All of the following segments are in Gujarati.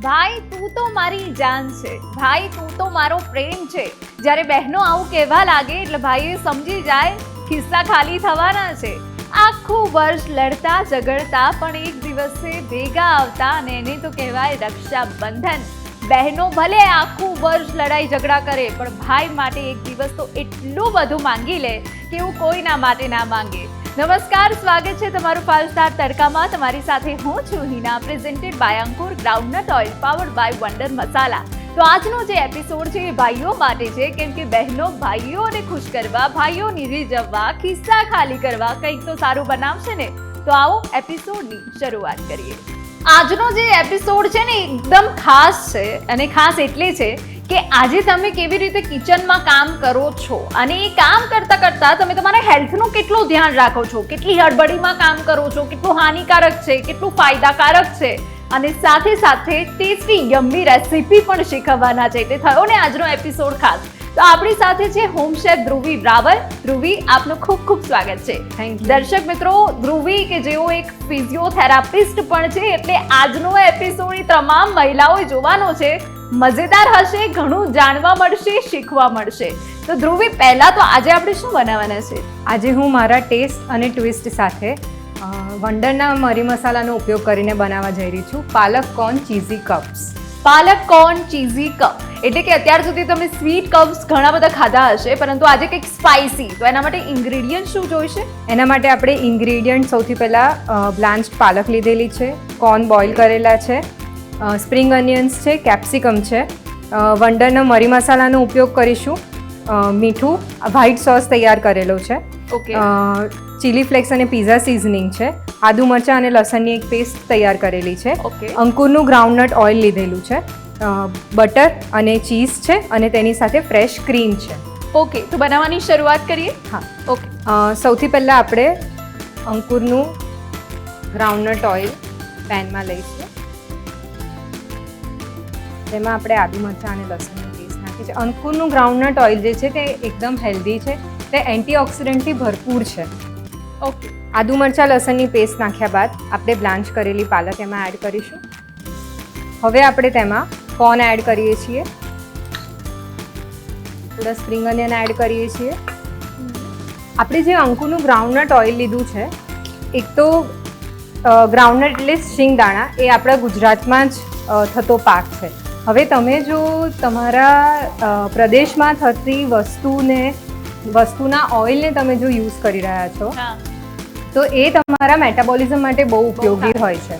ભાઈ તું તો મારી જાન છે, ભાઈ તું તો મારો પ્રેમ છે. જ્યારે બહેનો આવું કહેવા લાગે એટલે ભાઈ સમજી જાય ખિસ્સા ખાલી થવાના છે. આખું વર્ષ લડતા ઝઘડતા પણ એક દિવસે ભેગા આવતા અને એને તો કહેવાય રક્ષાબંધન. બહેનો ભલે આખું વર્ષ લડાઈ ઝઘડા કરે પણ ભાઈ માટે એક દિવસ તો એટલું બધું માંગી લે કે એવું કોઈના માટે ના માંગે. નમસ્કાર, સ્વાગત છે તમારું 5 સ્ટાર તડકામાં. તમારી સાથે હું છું Hina, presented by Ankur groundnut oil, powered by wonder Masala. તો આજનો જે એપિસોડ છે એ ભાઈઓ માટે છે, કેમ કે બહેનો ભાઈઓને ખુશ કરવા, ભાઈઓની રીઝવવા, ખિસ્સા ખાલી કરવા કંઈક તો સારું બનાવશે ને. તો આવો એપિસોડની શરૂઆત કરીએ. આજનો જે એપિસોડ છે ને એકદમ ખાસ છે, અને ખાસ એટલે છે કે આજે તમે કેવી રીતે કિચનમાં કામ કરો છો અને એ કામ કરતા કરતા તમે તમારા હેલ્થનું કેટલું ધ્યાન રાખો છો, કેટલી હડબડીમાં કામ કરો છો, કેટલું હાનિકારક છે, કેટલું ફાયદાકારક છે, અને સાથે સાથે ટેસ્ટી યમ્મી રેસીપી પણ શીખવવાના છે. એટલે થયો ને આજનો એપિસોડ ખાસ. તો આપણી સાથે છે હોમ શેફ ધ્રુવી રાવલ. ધ્રુવી, આપનું ખૂબ ખૂબ સ્વાગત છે. દર્શક મિત્રો, ધ્રુવી કે જેઓ એક ફિઝિયોથેરાપિસ્ટ પણ છે, એટલે આજનો એપિસોડ તમામ મહિલાઓએ જોવાનો છે. મજેદાર હશે, ઘણું જાણવા મળશે, શીખવા મળશે. તો ધ્રુવી, પહેલા તો આજે આપણે શું બનાવવાના છે? આજે હું મારા ટેસ્ટ અને ટ્વિસ્ટ સાથે વંડરના મરી મસાલાનો ઉપયોગ કરીને બનાવવા જઈ રહી છું પાલક કોર્ન ચીઝી કપ્સ. પાલક કોર્ન ચીઝી કપ એટલે કે અત્યાર સુધી તમે સ્વીટ કપ્સ ઘણા બધા ખાધા હશે, પરંતુ આજે કંઈક સ્પાઇસી. તો એના માટે ઇન્ગ્રેડિયન્ટ શું જોઈશે? એના માટે આપણે ઇન્ગ્રેડિયન્ટ સૌથી પહેલાં બ્લાન્ચ્ડ પાલક લીધેલી છે, કોર્ન બોઇલ કરેલા છે, સ્પ્રિંગ અનિયન્સ છે, કેપ્સિકમ છે, વંડરના મરી મસાલાનો ઉપયોગ કરીશું, મીઠું, વ્હાઇટ સોસ તૈયાર કરેલો છે, ઓકે, ચીલી ફ્લેક્સ અને પીઝા સિઝનિંગ છે, આદુ મરચાં અને લસણની એક પેસ્ટ તૈયાર કરેલી છે, ઓકે, અંકુરનું ગ્રાઉન્ડનટ ઓઇલ લીધેલું છે, બટર અને ચીઝ છે, અને તેની સાથે ફ્રેશ ક્રીમ છે. ઓકે. તો બનાવવાની શરૂઆત કરીએ. હા, ઓકે. સૌથી પહેલાં આપણે અંકુરનું ગ્રાઉન્ડનટ ઓઇલ પેનમાં લઈશું. તેમાં આપણે આદુ મરચાં અને લસણની પેસ્ટ નાખી છે. અંકુરનું ગ્રાઉન્ડનટ ઓઇલ જે છે તે એકદમ હેલ્ધી છે, તે એન્ટીઓક્સિડન્ટથી ભરપૂર છે. ઓકે. આદુ મરચાં લસણની પેસ્ટ નાખ્યા બાદ આપણે બ્લાન્ચ કરેલી પાલક એમાં એડ કરીશું. હવે આપણે તેમાં કોર્ન એડ કરીએ છીએ, થોડા સ્પ્રિંગ અનિયન એડ કરીએ છીએ. આપણે જે અંકુરનું ગ્રાઉન્ડનટ ઓઇલ લીધું છે, એક તો ગ્રાઉન્ડનટ એટલે શિંગદાણા, એ આપણા ગુજરાતમાં જ થતો પાક છે. હવે તમે જો તમારા પ્રદેશમાં થતી વસ્તુના ઓઇલને તમે જો યુઝ કરી રહ્યા છો, તો એ તમારા મેટાબોલિઝમ માટે બહુ ઉપયોગી હોય છે.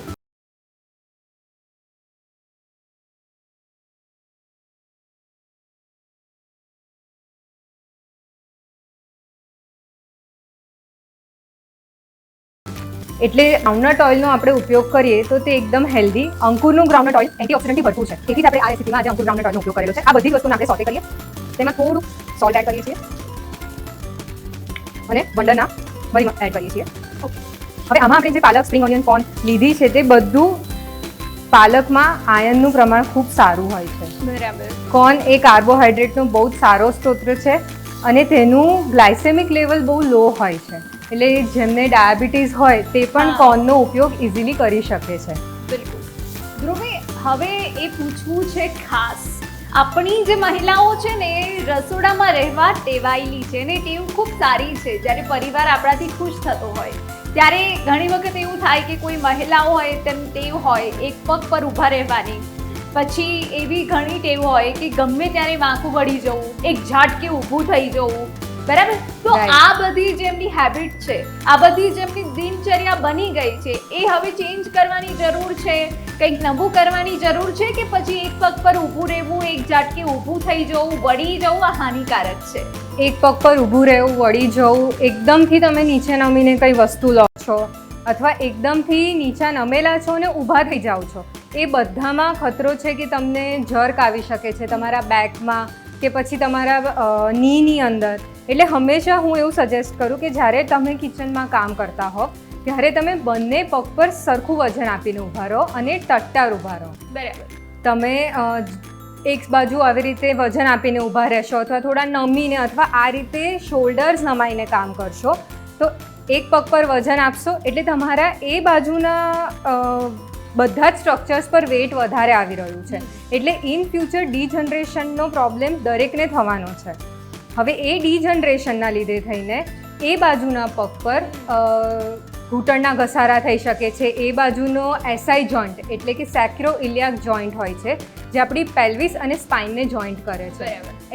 એટલે ગ્રાઉન્ડનટ ઓઇલનો આપણે ઉપયોગ કરીએ તો તે એકદમ હેલ્ધી. અંકુરનું ગ્રાઉન્ડનટ ઓઇલ એન્ટીઓક્સિડન્ટથી ભરપૂર છે, તેથી જ આપણે આ રેસીપીમાં આજે અંકુર ગ્રાઉન્ડનટ ઓઇલનો ઉપયોગ કરેલો છે. આ બધી વસ્તુને આપણે સોટે કરીએ, તેમાં થોડું સોલ્ટ એડ કરીએ છીએ અને વંડરના મરી એડ કરીએ છીએ. હવે આમાં આપણે જે પાલક, સ્પ્રિંગ ઓનિયન, કોર્ન લીધી છે, તે બધું પાલકમાં આયર્નનું પ્રમાણ ખૂબ સારું હોય છે. બરાબર. કોર્ન એ કાર્બોહાઈડ્રેટનો બહુ જ સારો સ્ત્રોત છે, અને તેનું ગ્લાયસેમિક લેવલ બહુ લો હોય છે, એટલે જેમને ડાયાબિટીસ હોય તે પણ કોર્નનો ઉપયોગ ઇઝીલી કરી શકે છે. બિલકુલ. ધ્રુવી, હવે એ પૂછવું છે ખાસ, આપણી જે મહિલાઓ છે ને એ રસોડામાં રહેવા ટેવાયેલી છે ને ટેવ ખૂબ સારી છે. જ્યારે પરિવાર આપણાથી ખુશ થતો હોય ત્યારે ઘણી વખત એવું થાય કે કોઈ મહિલાઓ હોય તેમ ટેવ હોય એક પગ પર ઊભા રહેવાની, પછી એવી ઘણી ટેવ હોય કે ગમે ત્યારે માથું વળી જવું, એક ઝાટકે ઊભું થઈ જવું, બરાબર? તો આ બધી જે એમની હેબિટ છે, આ બધી જે એમની દિનચર્યા બની ગઈ છે, એ હવે ચેન્જ કરવાની જરૂર છે, કંઈક નવું કરવાની જરૂર છે, કે પછી એક પગ પર ઊભું રહેવું, એક ઝાટકે ઊભું થઈ જવું, વળી જવું આ હાનિકારક છે? એક પગ પર ઊભું રહેવું, વળી જવું, એકદમથી તમે નીચે નમીને કંઈ વસ્તુ લો છો, અથવા એકદમથી નીચે નમેલા છો અને ઊભા થઈ જાઓ છો, એ બધામાં ખતરો છે કે તમને જર્ક આવી શકે છે તમારા બેકમાં કે પછી તમારા નીની અંદર. એટલે હંમેશા હું એવું સજેસ્ટ કરું કે જ્યારે તમે કિચનમાં કામ કરતા હો ત્યારે તમે બંને પગ પર સરખું વજન આપીને ઊભા રહો અને ટટ્ટાર ઊભા રહો. બરાબર. તમે એક બાજુ આવી રીતે વજન આપીને ઊભા રહેશો અથવા થોડા નમીને અથવા આ રીતે શોલ્ડર્સ નમાઈને કામ કરશો, તો એક પગ પર વજન આપશો એટલે તમારા એ બાજુના બધા જ સ્ટ્રક્ચર્સ પર વેટ વધારે આવી રહ્યું છે. એટલે ઇન ફ્યુચર ડીજનરેશનનો પ્રોબ્લેમ દરેકને થવાનો છે. હવે એ ડીજનરેશનના લીધે થઈને એ બાજુના પગ પર ઘૂંટણના ઘસારા થઈ શકે છે. એ બાજુનો એસઆઈ જોઈન્ટ એટલે કે સેક્રોઇલિયાક જોઈન્ટ હોય છે, જે આપણી પેલ્વિસ અને સ્પાઇનને જોઈન્ટ કરે છે.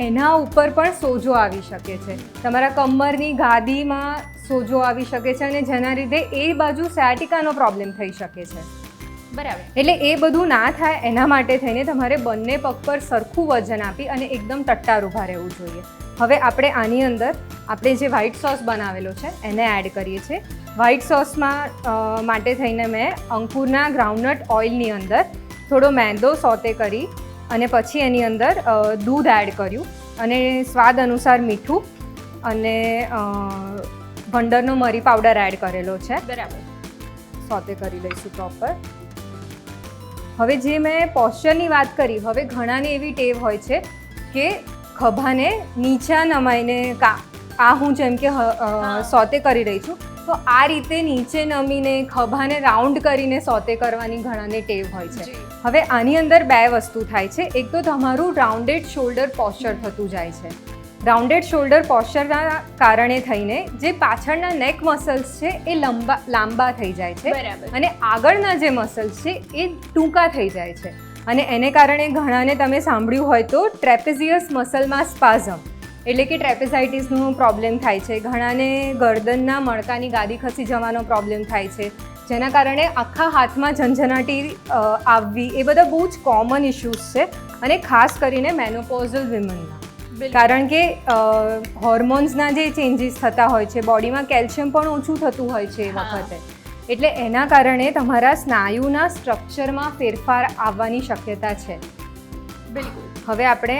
એના ઉપર પણ સોજો આવી શકે છે. તમારા કમરની ગાદીમાં સોજો આવી શકે છે અને જેના લીધે એ બાજુ સાયટિકાનો પ્રોબ્લેમ થઈ શકે છે. બરાબર. એટલે એ બધું ના થાય એના માટે થઈને તમારે બંને પગ પર સરખું વજન આપી અને એકદમ ટટ્ટાર ઊભા રહેવું જોઈએ. હવે આપણે આની અંદર આપણે જે વ્હાઈટ સોસ બનાવેલો છે એને એડ કરીએ છીએ. વ્હાઈટ સોસમાં માટે થઈને મેં અંકુરના ગ્રાઉન્ડનટ ઓઇલની અંદર થોડો મેંદો સોતે કરી અને પછી એની અંદર દૂધ એડ કર્યું અને સ્વાદ અનુસાર મીઠું અને વંડરનો મરી પાવડર એડ કરેલો છે. બરાબર. સોતે કરી લઈશું પ્રોપર. હવે જે મેં પોસ્ચરની વાત કરી, હવે ઘણાને એવી ટેવ હોય છે કે ખભાને નીચા નમાઈને આ હું જેમ કે સોતે કરી રહી છું તો આ રીતે નીચે નમીને ખભાને રાઉન્ડ કરીને સોતે કરવાની ઘણાને ટેવ હોય છે. હવે આની અંદર બે વસ્તુ થાય છે. એક તો તમારું રાઉન્ડેડ શોલ્ડર પોસ્ચર થતું જાય છે. રાઉન્ડેડ શોલ્ડર પોસ્ચરના કારણે થઈને જે પાછળના નેક મસલ્સ છે એ લાંબા થઈ જાય છે. બરાબર. અને આગળના જે મસલ્સ છે એ ટૂંકા થઈ જાય છે. અને એને કારણે ઘણાને તમે સાંભળ્યું હોય તો ટ્રેપેઝિયસ મસલમાં સ્પાઝમ એટલે કે ટ્રેપેઝાઇટિસનો પ્રોબ્લેમ થાય છે. ઘણાને ગરદનના મણકાની ગાદી ખસી જવાનો પ્રોબ્લેમ થાય છે, જેના કારણે આખા હાથમાં ઝંઝનાટી આવવી, એ બધા બહુ જ કોમન ઇશ્યુઝ છે. અને ખાસ કરીને મેનોપોઝલ વિમનમાં, કારણ કે હોર્મોન્સના જે ચેન્જીસ થતા હોય છે, બોડીમાં કેલ્શિયમ પણ ઓછું થતું હોય છે એ વખતે, એટલે એના કારણે તમારા સ્નાયુના સ્ટ્રક્ચરમાં ફેરફાર આવવાની શક્યતા છે. બિલકુલ. હવે આપણે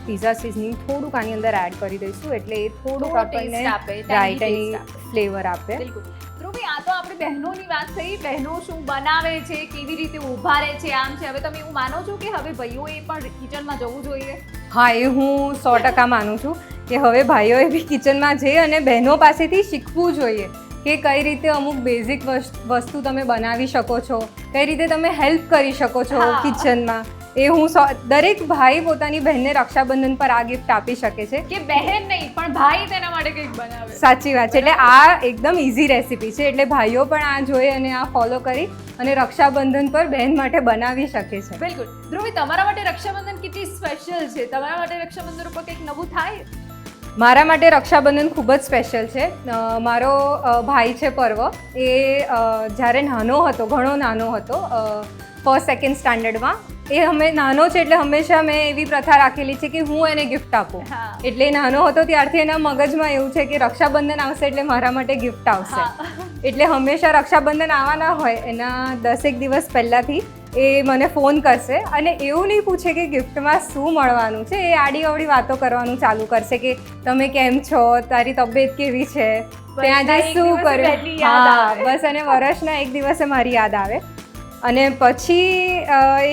પિઝા સિઝનિંગ થોડુંક આની અંદર એડ કરી દઈશું એટલે એ થોડુંક આપણને રાઈટ એની ફ્લેવર આપે. બિલકુલ. ધ્રુવી, આ તો આપણે બહેનોની વાત થઈ. બહેનો શું બનાવે છે, કેવી રીતે ઊભા રહે છે, આમ છે. હવે તમે એવું માનો છો કે હવે ભાઈઓએ પણ કિચનમાં જવું જોઈએ? હા, એ હું 100% માનું છું કે હવે ભાઈઓએ બી કિચનમાં જઈ અને બહેનો પાસેથી શીખવું જોઈએ કે કઈ રીતે અમુક બેઝિક વસ્તુ તમે બનાવી શકો છો, કઈ રીતે તમે હેલ્પ કરી શકો છો કિચનમાં. એ હું દરેક ભાઈ પોતાની બહેનને રક્ષાબંધન પર આ ગિફ્ટ આપી શકે છે કે બહેન નહીં પણ ભાઈ તેના માટે કંઈક બનાવે. સાચી વાત છે. એટલે આ એકદમ ઇઝી રેસીપી છે, એટલે ભાઈઓ પણ આ જોઈ અને આ ફોલો કરી અને રક્ષાબંધન પર બહેન માટે બનાવી શકે છે. બિલકુલ. ધ્રુવી, તમારા માટે રક્ષાબંધન કેટલી સ્પેશિયલ છે? તમારા માટે રક્ષાબંધન ઉપર કંઈક નવું થાય? મારા માટે રક્ષાબંધન ખૂબ જ સ્પેશિયલ છે. મારો ભાઈ છે પર્વ, એ જ્યારે નાનો હતો, ઘણો નાનો હતો, 1st 2nd સ્ટાન્ડર્ડમાં, એ અમે નાનો છે એટલે હંમેશા મેં એવી પ્રથા રાખેલી છે કે હું એને ગિફ્ટ આપું. એટલે નાનો હતો ત્યારથી એના મગજમાં એવું છે કે રક્ષાબંધન આવશે એટલે મારા માટે ગિફ્ટ આવશે. એટલે હંમેશા રક્ષાબંધન આવવાના હોય એના 10 દિવસ પહેલાંથી એ મને ફોન કરશે અને એવું નહીં પૂછે કે ગિફ્ટમાં શું મળવાનું છે, એ આડી અવળી વાતો કરવાનું ચાલુ કરશે કે તમે કેમ છો, તારી તબિયત કેવી છે, ત્યાં જઈ શું કર્યું. હા, બસ. અને વર્ષના એક દિવસે મારી યાદ આવે અને પછી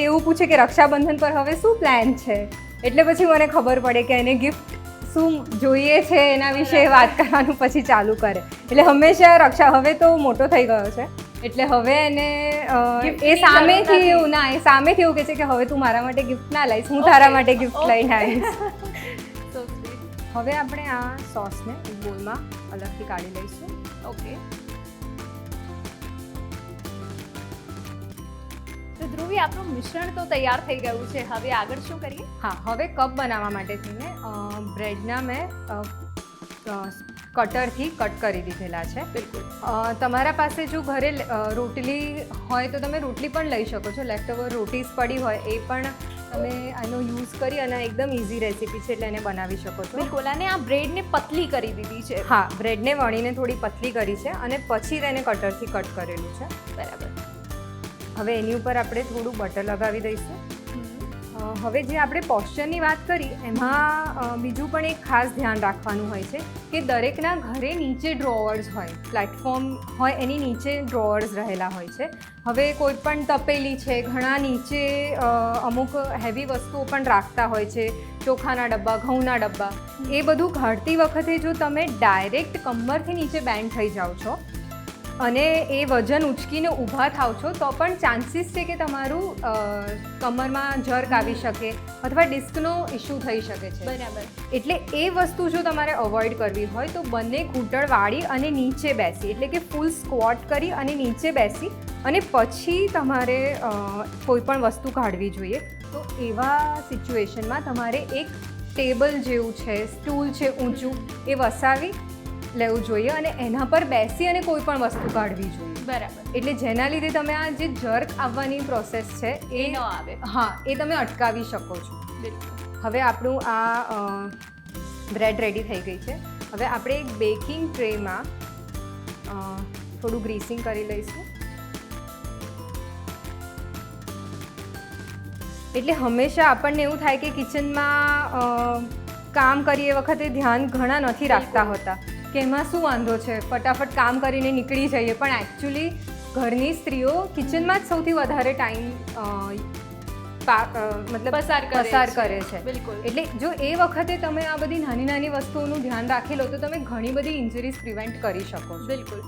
એવું પૂછે કે રક્ષાબંધન પર હવે શું પ્લાન છે. એટલે પછી મને ખબર પડે કે એને ગિફ્ટ શું જોઈએ છે એના વિશે વાત કરવાનું પછી ચાલુ કરે. એટલે હંમેશા હવે તો મોટો થઈ ગયો છે એટલે હવે એને એ સામેથી એવું કહે છે કે હવે તું મારા માટે ગિફ્ટ ના લાવીશ, હું તારા માટે ગિફ્ટ લઈને આવીશ. હવે આપણે આ સોસને એક બોલમાં અલગથી કાઢી લઈશું. ઓકે. તો ધ્રુવી, આપણું મિશ્રણ તો તૈયાર થઈ ગયું છે. હવે આગળ શું કરીએ? હા, હવે કપ બનાવવા માટે થઈને બ્રેડના મેં કટરથી કટ કરી દીધેલા છે. બિલકુલ. તમારા પાસે જો ઘરે રોટલી હોય તો તમે રોટલી પણ લઈ શકો છો. લેફ્ટ ઓવર રોટીસ પડી હોય એ પણ તમે આનો યુઝ કરી અને એકદમ ઇઝી રેસીપી છે એટલે એને બનાવી શકો છો. બિલકુલ. અને આ બ્રેડને પતલી કરી દીધી છે. હા, બ્રેડને વણીને થોડી પતલી કરી છે અને પછી તેને કટરથી કટ કરેલું છે. બરાબર. હવે એની ઉપર આપણે થોડું બટર લગાવી દઈશું. હવે જે આપણે પોસ્ચરની વાત કરી એમાં બીજું પણ એક ખાસ ધ્યાન રાખવાનું હોય છે કે દરેકના ઘરે નીચે ડ્રોવર્સ હોય, પ્લેટફોર્મ હોય એની નીચે ડ્રોવર્સ રહેલા હોય છે. હવે કોઈ પણ તપેલી છે, ઘણા નીચે અમુક હેવી વસ્તુઓ પણ રાખતા હોય છે, ચોખાના ડબ્બા, ઘઉંના ડબ્બા. એ બધું કાઢતી વખતે જો તમે ડાયરેક્ટ કમરથી નીચે બેન્ડ થઈ જાઓ છો અને એ વજન ઉચકીને ઊભા થાવ છો તો પણ ચાન્સીસ છે કે તમારું કમરમાં જર્ક આવી શકે અથવા ડિસ્કનો ઇશ્યુ થઈ શકે છે. બરાબર. એટલે એ વસ્તુ જો તમારે અવોઇડ કરવી હોય તો બંને ઘૂંટણ વાળી અને નીચે બેસી, એટલે કે ફૂલ સ્ક્વોટ કરી અને નીચે બેસી અને પછી તમારે કોઈ પણ વસ્તુ કાઢવી જોઈએ. તો એવા સિચ્યુએશનમાં તમારે એક ટેબલ જેવું છે, સ્ટૂલ છે ઊંચું, એ વસાવી લેવું જોઈએ અને એના પર બેસી અને કોઈ પણ વસ્તુ કાઢવી જોઈએ. બરાબર. એટલે જેના લીધે તમે આ જે જર્ક આવવાની પ્રોસેસ છે એ ન આવે. હા, એ તમે અટકાવી શકો છો. બિલકુલ. હવે આપણું આ બ્રેડ રેડી થઈ ગઈ છે. હવે આપણે એક બેકિંગ ટ્રેમાં થોડું ગ્રીસિંગ કરી લઈશું. એટલે હંમેશા આપણને એવું થાય કે કિચનમાં કામ કરીએ વખતે ધ્યાન ઘણા નથી રાખતા હોતા કે એમાં શું વાંધો છે, ફટાફટ કામ કરીને નીકળી જઈએ, પણ એકચ્યુઅલી ઘરની સ્ત્રીઓ કિચનમાં જ સૌથી વધારે ટાઈમ મતલબ પસાર કરે છે. બિલકુલ. એટલે જો એ વખતે તમે આ બધી નાની નાની વસ્તુઓનું ધ્યાન રાખી લો તો તમે ઘણી બધી ઇન્જરીઝ પ્રિવેન્ટ કરી શકો છો. બિલકુલ.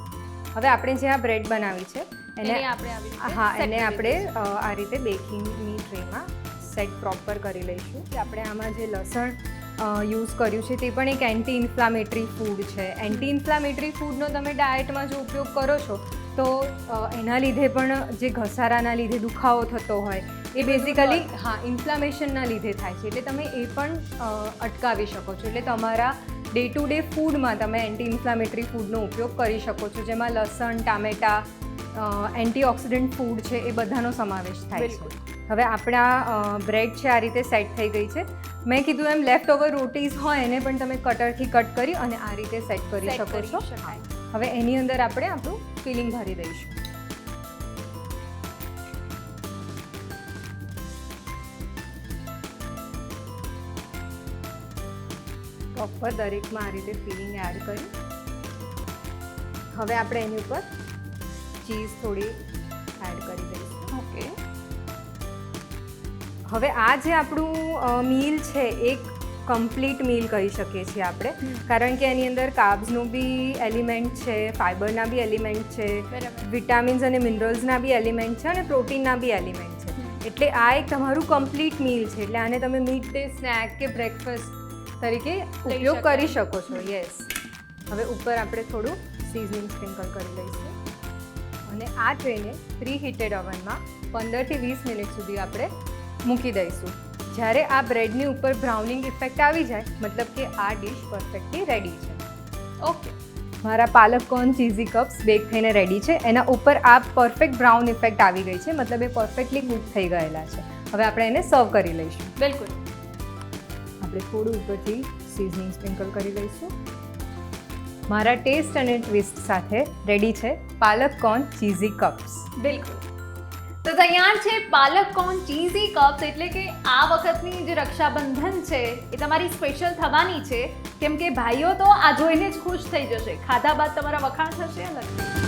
હવે આપણે જે આ બ્રેડ બનાવી છે એને આપણે આ રીતે બેકિંગની ટ્રેમાં સેટ પ્રોપર કરી લઈશું. આપણે આમાં જે લસણ યુઝ કર્યું છે તે પણ એક એન્ટી ઇન્ફ્લામેટરી ફૂડ છે. એન્ટી ઇન્ફ્લામેટરી ફૂડનો તમે ડાયટમાં જો ઉપયોગ કરો છો તો એના લીધે પણ જે ઘસારાના લીધે દુખાવો થતો હોય એ બેઝિકલી ઇન્ફ્લામેશનના લીધે થાય છે. એટલે તમે એ પણ અટકાવી શકો છો. એટલે તમારા ડે ટુ ડે ફૂડમાં તમે એન્ટી ઇન્ફ્લામેટરી ફૂડનો ઉપયોગ કરી શકો છો, જેમાં લસણ, ટામેટાં, એન્ટીઓક્સિડન્ટ ફૂડ છે, એ બધાનો સમાવેશ થાય છે. હવે આપણા બ્રેડ છે આ રીતે સેટ થઈ ગઈ છે. મેં કીધું એમ લેફ્ટ ઓવર રોટીઝ હોય એને પણ તમે કટરથી કટ કરી અને આ રીતે સેટ કરી શકો છો. હવે એની અંદર આપણે આપણું ફિલિંગ ભરી દઈશું. પ્રોપર દરેકમાં આ રીતે ફિલિંગ એડ કરી હવે આપણે એની ઉપર ચીઝ થોડી એડ કરી દઈશું. ઓકે. હવે આ જે આપણું મીલ છે એક કમ્પ્લીટ મીલ કહી શકીએ છીએ આપણે, કારણ કે એની અંદર કાર્બ્સનું બી એલિમેન્ટ છે, ફાઇબરના બી એલિમેન્ટ છે, વિટામિન્સ અને મિનરલ્સના બી એલિમેન્ટ છે અને પ્રોટીનના બી એલિમેન્ટ છે. એટલે આ એક તમારું કમ્પ્લીટ મીલ છે. એટલે આને તમે મિડ ડે સ્નેક કે બ્રેકફાસ્ટ તરીકે ઉપયોગ કરી શકો છો. યસ. હવે ઉપર આપણે થોડું સિઝનિંગ સ્પ્રિંકલ કરી લઈશું અને આ ટ્રેને પ્રી હીટેડ ઓવનમાં 15 થી 20 મિનિટ સુધી આપણે મૂકી દઈશું. જ્યારે આ બ્રેડની ઉપર બ્રાઉનિંગ ઇફેક્ટ આવી જાય મતલબ કે આ ડીશ પરફેક્ટલી રેડી છે. ઓકે. મારા પાલક કોર્ન ચીઝી કપ્સ બેક થઈને રેડી છે. એના ઉપર આ પરફેક્ટ બ્રાઉન ઇફેક્ટ આવી ગઈ છે, મતલબ એ પરફેક્ટલી કૂક થઈ ગયેલા છે. હવે આપણે એને સર્વ કરી લઈશું. બિલકુલ. આપણે થોડું ઉપરથી સિઝનિંગ સ્પ્રિંકલ કરી લઈશું. મારા ટેસ્ટ અને ટ્વિસ્ટ સાથે રેડી છે પાલક કોર્ન ચીઝી કપ્સ. બિલકુલ. તો તૈયાર છે પાલક કોર્ન ચીઝી કપ્સ. એટલે કે આ વખતની જે રક્ષાબંધન છે એ તમારી સ્પેશિયલ થવાની છે, કેમ કે ભાઈઓ તો આ જોઈને જ ખુશ થઈ જશે. ખાધા બાદ તમારા વખાણ થશે અલગ.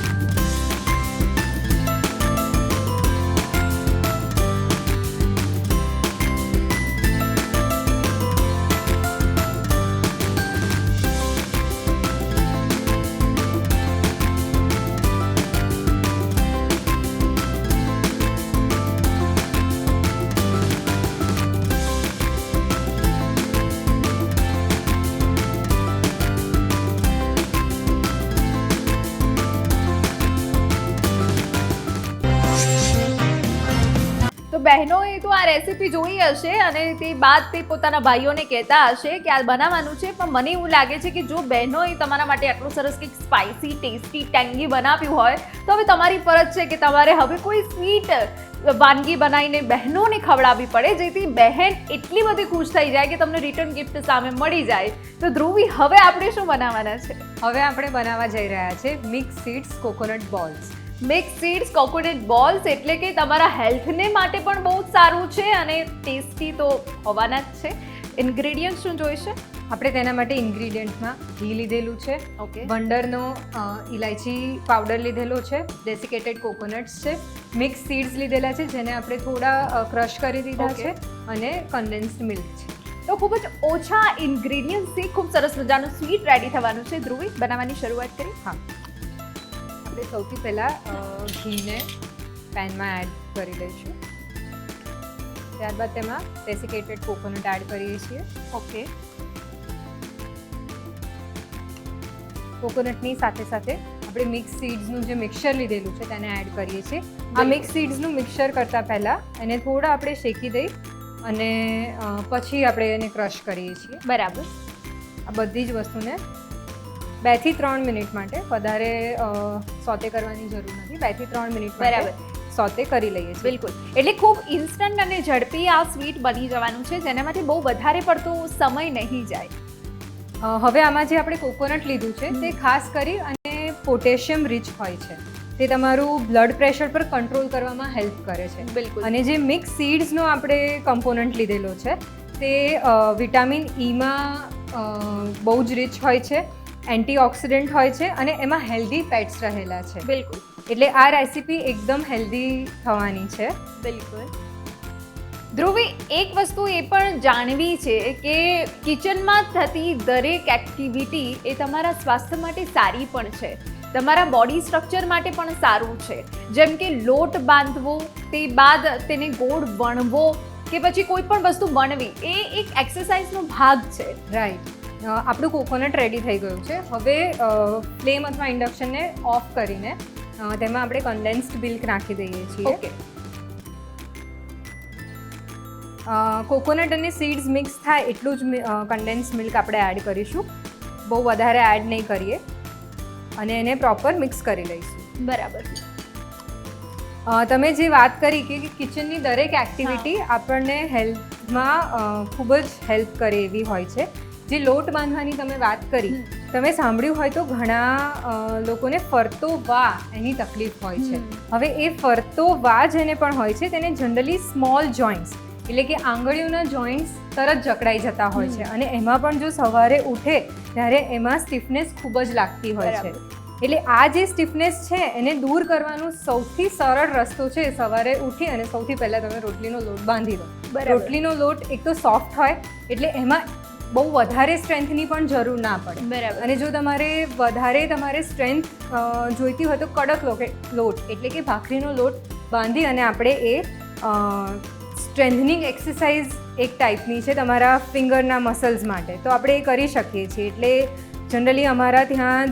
બહેનોએ તો આ રેસીપી જોઈ હશે અને તે બાદ તે પોતાના ભાઈઓને કહેતા હશે કે આ બનાવવાનું છે. પણ મને એવું લાગે છે કે જો બહેનોએ તમારા માટે આટલું સરસ કંઈક સ્પાઇસી, ટેસ્ટી, ટેંગી બનાવ્યું હોય તો હવે તમારી ફરજ છે કે તમારે હવે કોઈ સ્વીટ વાનગી બનાવીને બહેનોને ખવડાવવી પડે, જેથી બહેન એટલી બધી ખુશ થઈ જાય કે તમને રિટર્ન ગિફ્ટ સામે મળી જાય. તો ધ્રુવી, હવે આપણે શું બનાવવાના છે? હવે આપણે બનાવવા જઈ રહ્યા છે mix seeds coconut balls. Mix seeds coconut balls એટલે કે તમારા હેલ્થને માટે પણ બહુ જ સારું છે અને ટેસ્ટી તો હોવાના જ છે. ઇન્ગ્રેડિયન્ટ શું જોઈશે? આપણે તેના માટે ઇન્ગ્રેડિયન્ટમાં ઘી લીધેલું છે, ઓકે, વંડરનો ઇલાયચી પાવડર લીધેલો છે, ડેસિકેટેડ કોકોનટ્સ છે, મિક્સ સીડ્સ લીધેલા છે જેને આપણે થોડા ક્રશ કરી દીધા છે અને કન્ડેન્સ્ડ મિલ્ક છે. તો ખૂબ જ ઓછા ઇન્ગ્રેડિયન્ટ્સથી ખૂબ સરસ મજાનું સ્વીટ રેડી થવાનું છે. ધ્રુવી, બનાવવાની શરૂઆત કરી? હા. આપણે સૌથી પહેલાં ઘીને પેનમાં એડ કરી લઈશું. ત્યારબાદ તેમાં ડેસિકેટેડ કોકોનટ એડ કરીએ છીએ. ઓકે. કોકોનટની સાથે સાથે આપણે મિક્સ સીડ્સનું જે મિક્સર લીધેલું છે તેને એડ કરીએ છીએ. આ મિક્સ સીડ્સનું મિક્સર કરતાં પહેલાં એને થોડા આપણે શેકી દઈ અને પછી આપણે એને ક્રશ કરીએ છીએ. બરાબર. આ બધી જ વસ્તુને 2 થી 3 મિનિટ માટે, વધારે સોતે કરવાની જરૂર નથી, 2 થી 3 મિનિટ બરાબર સોતે કરી લઈએ છીએ. બિલકુલ. એટલે ખૂબ ઇન્સ્ટન્ટ અને ઝડપી આ સ્વીટ બની જવાનું છે, જેનામાંથી બહુ વધારે પડતો સમય નહીં જાય. હવે આમાં જે આપણે કોકોનટ લીધું છે તે ખાસ કરી અને પોટેશિયમ રીચ હોય છે. તે તમારું બ્લડ પ્રેશર પર કંટ્રોલ કરવામાં હેલ્પ કરે છે. બિલકુલ. અને જે મિક્સ સીડ્સનો આપણે કમ્પોનન્ટ લીધેલો છે તે વિટામિન ઈમાં બહુ જ રીચ હોય છે, એન્ટીઓક્સિડન્ટ હોય છે અને એમાં હેલ્ધી ફેટ્સ રહેલા છે. બિલકુલ. એટલે આ રેસીપી એકદમ હેલ્ધી થવાની છે. બિલકુલ. ધ્રુવી, એક વસ્તુ એ પણ જાણવી છે કે કિચનમાં થતી દરેક એક્ટિવિટી એ તમારા સ્વાસ્થ્ય માટે સારી પણ છે, તમારા બોડી સ્ટ્રક્ચર માટે પણ સારું છે. જેમ કે લોટ બાંધવો, તે બાદ તેને ગોળ વણવો કે પછી કોઈ પણ વસ્તુ વણવી, એ એક એક્સરસાઇઝનો ભાગ છે. રાઈટ. આપણું કોકોનટ રેડી થઈ ગયું છે. હવે ફ્લેમ અથવા ઇન્ડક્શનને ઓફ કરીને તેમાં આપણે કન્ડેન્સ્ડ મિલ્ક નાખી દઈએ છીએ. ઓકે. કોકોનટ અને સીડ્સ મિક્સ થાય એટલું જ કન્ડેન્સ મિલ્ક આપણે એડ કરીશું. બહુ વધારે એડ નહીં કરીએ અને એને પ્રોપર મિક્સ કરી લઈશું. બરાબર. તમે જે વાત કરી કે કિચનની દરેક એક્ટિવિટી આપણને હેલ્થમાં ખૂબ જ હેલ્પ કરે એવી હોય છે. જે લોટ બાંધવાની તમે વાત કરી, તમે સાંભળ્યું હોય તો ઘણા લોકોને ફરતો વા એની તકલીફ હોય છે. હવે એ ફરતો વા જેને પણ હોય છે તેને જનરલી સ્મોલ જોઈન્ટ્સ એટલે કે આંગળીઓના જોઈન્ટ્સ તરત જકડાઈ જતા હોય છે અને એમાં પણ જો સવારે ઉઠે ત્યારે એમાં સ્ટીફનેસ ખૂબ જ લાગતી હોય છે. એટલે આ જે સ્ટીફનેસ છે એને દૂર કરવાનો સૌથી સરળ રસ્તો છે સવારે ઉઠી અને સૌથી પહેલાં તમે રોટલીનો લોટ બાંધી દો. રોટલીનો લોટ એક તો સોફ્ટ હોય એટલે એમાં બહુ વધારે સ્ટ્રેન્થની પણ જરૂર ના પડે. બરાબર. અને જો તમારે સ્ટ્રેન્થ જોઈતી હોય તો કડક લોટ એટલે કે ભાખરીનો લોટ બાંધી અને આપણે એ સ્ટ્રેન્થનિંગ એક્સરસાઇઝ એક ટાઈપની છે તમારા ફિંગરના મસલ્સ માટે, તો આપણે એ કરી શકીએ છીએ. એટલે જનરલી અમારા ત્યાં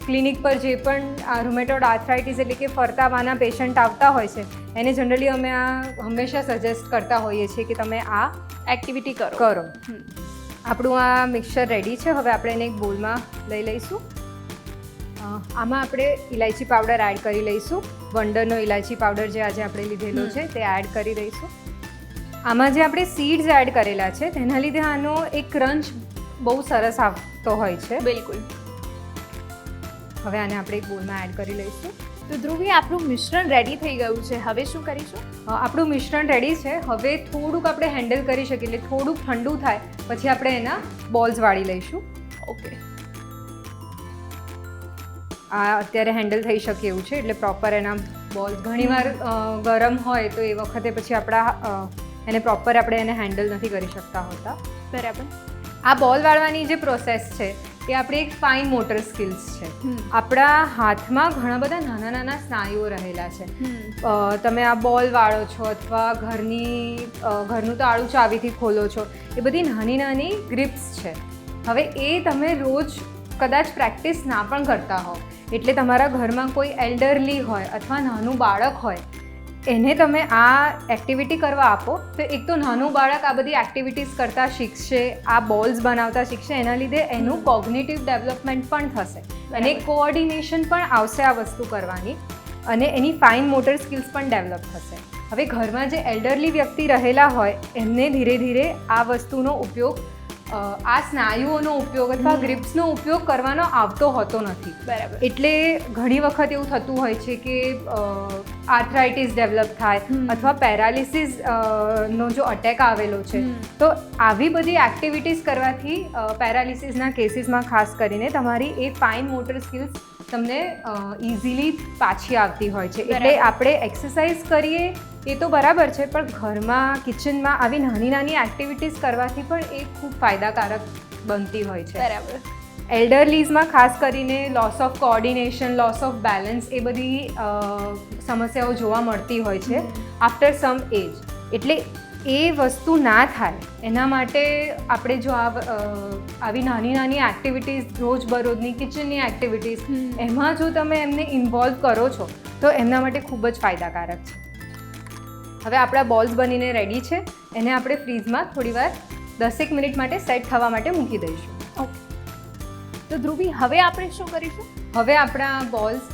ક્લિનિક પર જે પણ રૂમેટોઇડ આર્થરાઇટિસ એટલે કે ફરતા વાના પેશન્ટ આવતા હોય છે એને જનરલી અમે આ હંમેશા સજેસ્ટ કરતા હોઈએ છીએ કે તમે આ એક્ટિવિટી કરો. આપણું આ મિક્સચર રેડી છે. હવે આપણે એને એક બોલમાં લઈ લઈશું. આમાં આપણે ઇલાયચી પાવડર એડ કરી લઈશું. વંડરનો ઇલાયચી પાવડર જે આજે આપણે લીધેલો છે તે એડ કરી દઈશું. આમાં જે આપણે સીડ્સ એડ કરેલા છે તેના લીધે આનો એક ક્રંચ બહુ સરસ આવતો હોય છે. બિલકુલ. હવે આને આપણે એક બોલમાં એડ કરી લઈશું. તો ધ્રુવી, આપણું મિશ્રણ રેડી થઈ ગયું છે. હવે શું કરીશું? આપણું મિશ્રણ રેડી છે. હવે થોડુંક આપણે હેન્ડલ કરી શકીએ એટલે થોડુંક ઠંડુ થાય પછી આપણે એના બોલ્સ વાળી લઈશું. ઓકે. આ અત્યારે હેન્ડલ થઈ શકે એવું છે એટલે પ્રોપર એના બોલ્સ, ઘણીવાર ગરમ હોય તો એ વખતે પછી એને પ્રોપર આપણે એને હેન્ડલ નથી કરી શકતા હોતા. બરાબર. આ બોલ વાળવાની જે પ્રોસેસ છે એ આપણી એક ફાઇન મોટર સ્કિલ્સ છે. આપણા હાથમાં ઘણા બધા નાના નાના સ્નાયુઓ રહેલા છે. તમે આ બોલ વાળો છો અથવા ઘરનું તાળું ચાવીથી ખોલો છો, એ બધી નાની નાની ગ્રીપ્સ છે. હવે એ તમે રોજ કદાચ પ્રેક્ટિસ ના પણ કરતા હો, એટલે તમારા ઘરમાં કોઈ એલ્ડરલી હોય અથવા નાનું બાળક હોય એને તમે આ એક્ટિવિટી કરવા આપો તો એક તો નાનું બાળક આ બધી એક્ટિવિટીઝ કરતાં શીખશે, આ બોલ્સ બનાવતા શીખશે, એના લીધે એનું કોગ્નિટિવ ડેવલપમેન્ટ પણ થશે અને કોઓર્ડિનેશન પણ આવશે આ વસ્તુ કરવાની અને એની ફાઇન મોટર સ્કિલ્સ પણ ડેવલપ થશે. હવે ઘરમાં જે એલ્ડરલી વ્યક્તિ રહેલા હોય એમને ધીરે ધીરે આ વસ્તુનો ઉપયોગ, આ સ્નાયુઓનો ઉપયોગ અથવા ગ્રીપ્સનો ઉપયોગ કરવાનો આવતો હોતો નથી. બરાબર. એટલે ઘણી વખત એવું થતું હોય છે કે આર્થરાઇટિસ ડેવલપ થાય અથવા પેરાલિસિસ નો જો અટેક આવેલો છે તો આવી બધી એક્ટિવિટીઝ કરવાથી પેરાલિસિસના કેસીસમાં ખાસ કરીને તમારી એ ફાઇન મોટર સ્કિલ્સ તમને ઇઝીલી પાછી આવતી હોય છે. એટલે આપણે એક્સરસાઇઝ કરીએ એ તો બરાબર છે, પણ ઘરમાં કિચનમાં આવી નાની નાની એક્ટિવિટીઝ કરવાથી પણ એ ખૂબ ફાયદાકારક બનતી હોય છે. બરાબર. એલ્ડરલીઝમાં ખાસ કરીને loss of coordination, loss of balance એ બધી સમસ્યાઓ જોવા મળતી હોય છે આફ્ટર સમ એજ. એટલે એ વસ્તુ ના થાય એના માટે આપણે જો આવી નાની નાની એક્ટિવિટીઝ, રોજબરોજની કિચનની એક્ટિવિટીઝ, એમાં જો તમે એમને ઇન્વોલ્વ કરો છો તો એમના માટે ખૂબ જ ફાયદાકારક છે. હવે આપણા બોલ્સ બનીને રેડી છે. એને આપણે ફ્રીઝમાં થોડીવાર 10 મિનિટ માટે સેટ થવા માટે મૂકી દઈશું. ઓકે, તો ધ્રુવી હવે આપણે શું કરીશું? હવે આપણા બોલ્સ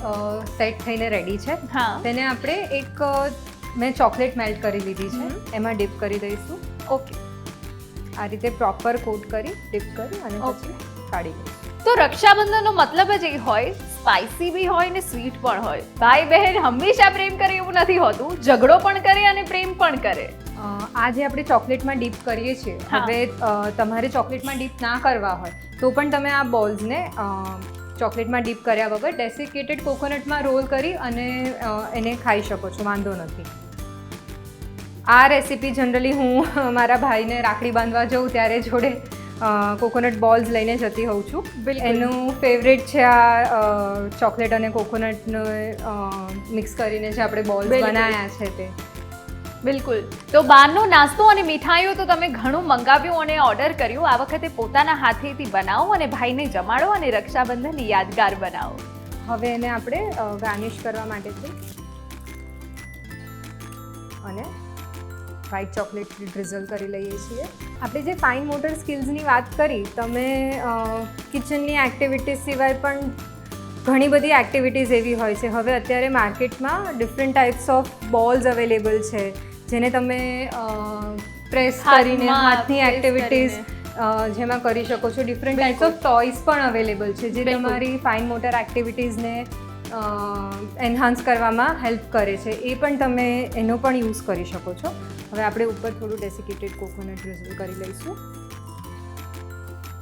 સેટ થઈને રેડી છે. હા, તેને આપણે એક મેં ચોકલેટ મેલ્ટ કરી લીધી છે, એમાં ડીપ કરી દઈશું. ઓકે. આ રીતે પ્રોપર કોટ કરી ડીપ કરી અને પછી કાઢી દઈશું. તો રક્ષાબંધનનો મતલબ જ એ હોય, સ્પાઇસી બી હોય ને સ્વીટ પણ હોય. ભાઈ બહેન હંમેશા પ્રેમ કરે એવું નથી હોતું, ઝઘડો પણ કરે અને પ્રેમ પણ કરે. આ જે આપણે ચોકલેટમાં ડીપ કરીએ છીએ, હવે તમારે ચોકલેટમાં ડીપ ના કરવા હોય તો પણ તમે આ બોલ્સને ચોકલેટમાં ડીપ કર્યા વગર ડેસિકેટેડ કોકોનટમાં રોલ કરી અને એને ખાઈ શકો છો, વાંધો નથી. આ રેસીપી જનરલી હું મારા ભાઈને રાખડી બાંધવા જાઉં ત્યારે જોડે કોકોનટ બોલ્સ લઈને જતી હોઉં છું. એનું ફેવરેટ છે આ ચોકલેટ અને કોકોનટનું મિક્સ કરીને જે આપણે બોલ્સ બનાવ્યા છે તે. બિલકુલ. તો બહારનો નાસ્તો અને મીઠાઈઓ તો તમે ઘણું મંગાવ્યું અને ઓર્ડર કર્યું. આ વખતે પોતાના હાથેથી બનાવો અને ભાઈને જમાડો અને રક્ષાબંધન યાદગાર બનાવો. હવે એને આપણે ગાર્નિશ કરવા માટે છે અને વ્હાઇટ ચોકલેટથી ડ્રિઝલ કરી લઈએ છીએ. આપણે જે ફાઇન મોટર સ્કિલ્સની વાત કરી, તમે કિચનની એક્ટિવિટીઝ સિવાય પણ ઘણી બધી એક્ટિવિટીઝ એવી હોય છે. હવે અત્યારે માર્કેટમાં different types of balls available છે જેને તમે પ્રેસ કરીને હાથની એક્ટિવિટીઝ જેમાં કરી શકો છો. ડિફરન્ટ ટાઈપ્સ ઓફ ટોયસ પણ અવેલેબલ છે જે તમારી ફાઇન મોટર એક્ટિવિટીઝને એન્હાન્સ કરવામાં હેલ્પ કરે છે. એ પણ તમે એનો પણ યુઝ કરી શકો છો. હવે આપણે ઉપર થોડું ડેસિકેટેડ કોકોનટ ડ્રિઝલ કરી લઈશું.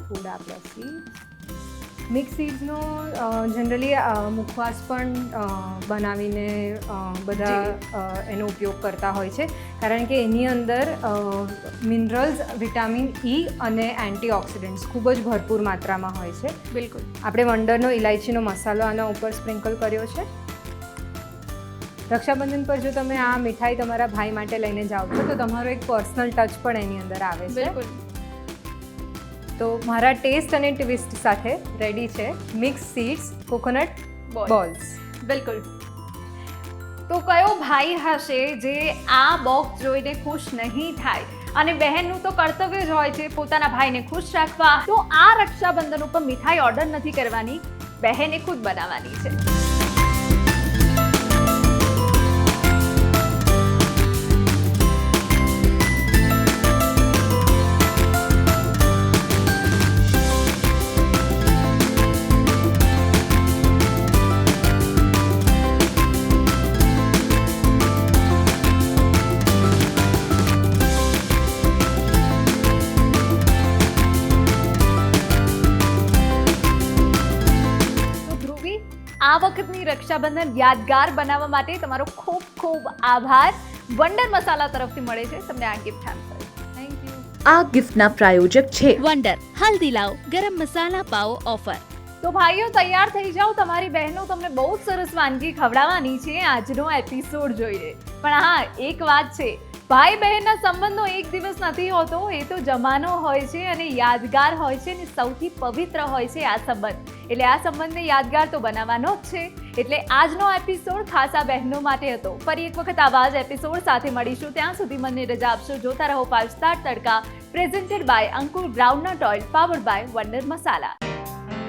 થોડા આપણા સીડ, મિક્સ સીડ્સનો જનરલી મુખવાસ પણ બનાવીને બધા એનો ઉપયોગ કરતા હોય છે, કારણ કે એની અંદર મિનરલ્સ, વિટામિન E અને એન્ટીઓક્સિડન્ટ્સ ખૂબ જ ભરપૂર માત્રામાં હોય છે. બિલકુલ. આપણે વંડરનો ઇલાયચીનો મસાલો આના ઉપર સ્પ્રિંકલ કર્યો છે. રક્ષાબંધન પર જો તમે આ મીઠાઈ તમારા ભાઈ માટે લઈને જાઓ છો તો તમારો એક પર્સનલ ટચ પણ એની અંદર આવે છે. બિલકુલ. તો મારા ટેસ્ટ અને ટ્વિસ્ટ સાથે રેડી છે મિક્સ સીડ્સ કોકોનટ બોલ્સ. બિલકુલ. તો કયો ભાઈ હશે જે આ બોક્સ જોઈને ખુશ નહીં થાય? અને બહેનનું તો કર્તવ્ય જ હોય છે પોતાના ભાઈને ખુશ રાખવા. તો આ રક્ષાબંધન ઉપર મીઠાઈ ઓર્ડર નથી કરવાની, બહેને ખુદ બનાવવાની છે. આ વખતની રક્ષાબંધન યાદગાર બનાવવા માટે તમારો ખૂબ ખૂબ આભાર. વંડર મસાલા તરફથી મળે છે તમને આ ગિફ્ટ હેમ્પર. Thank you. આ ગિફ્ટના પ્રાયોજક છે વંડર હલ્દી લાવ ગરમ મસાલા પાવ ઓફર. તો ભાઈઓ તૈયાર થઈ જાઓ, તમારી બહેનો તમને બહુ જ સરસ વાનગી ખવડાવવાની છે આજનો એપિસોડ જોઈને. પણ હા, એક વાત છે, ભાઈ બહેનના સંબંધનો એક દિવસ નથી હોતો, એ તો જમાનો હોય છે અને યાદગાર હોય છે અને સૌથી પવિત્ર હોય છે આ સંબંધ. એટલે આ સંબંધને યાદગાર તો બનાવવાનો જ છે. એટલે આજનો એપિસોડ ખાસ આ બહેનો માટે હતો. ફરી એક વખત આવા જ એપિસોડ સાથે મળીશું. ત્યાં સુધી મને રજા આપશો. જોતા રહો 5 star tadka, presented by Ankur groundnut oil, powered by wonder masala.